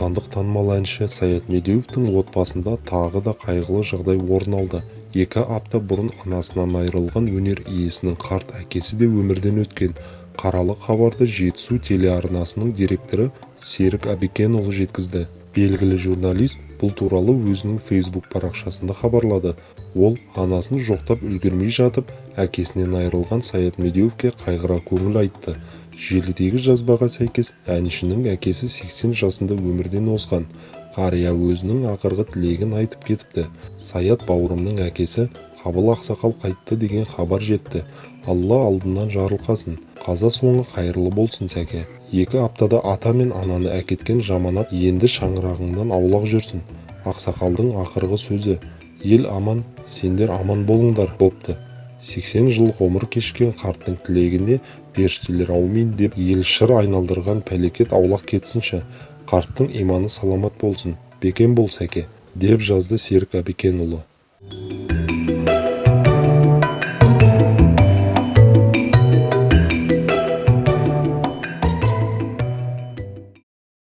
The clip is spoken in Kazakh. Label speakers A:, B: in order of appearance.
A: аудандық танымал әнші Саят Медеуовтің отбасында тағы да қайғылы жағдай орын алды. 2 апта бұрын анасынан айырылған өнер иесінің қарт әкесі де өмірден өткен. Қаралы хабарды Жетісу телеарнасының директоры Серік Әбікенұлы жеткізді. Белгілі журналист бұл туралы өзінің Facebook парақшасында хабарлады. Ол анасын жоқтап үлгермей жатып, әкесінен айырылған Саят Медеуовке қайғыра көңіл айтты. Желідегі жазбаға сәйкес, әншінің әкесі 80 жасында өмірден озған. Қария өзінің ақырғы тілегін айтып кетіпті. Саят бауырымның әкесі Қабыл ақсақал қайтты деген хабар жетті. Алла алдынан жарылқасын. Қаза соңы қайырлы болсын сәке. 2 аптада ата мен ананы әкеткен жаманат енді шаңырағыңнан аулақ жүрсін. Ақсақалдың ақырғы сөзі: ел аман, сендер аман болыңдар бопты. 80 жыл ғұмыр кешкен қарттың тілегіне періштелер аумин деп ел шыр айналдырған пәлекет аулақ кетсінші. Қарттың иманы саламат болсын, бекем бол сәке, деп жазды Серік Әбікенұлы.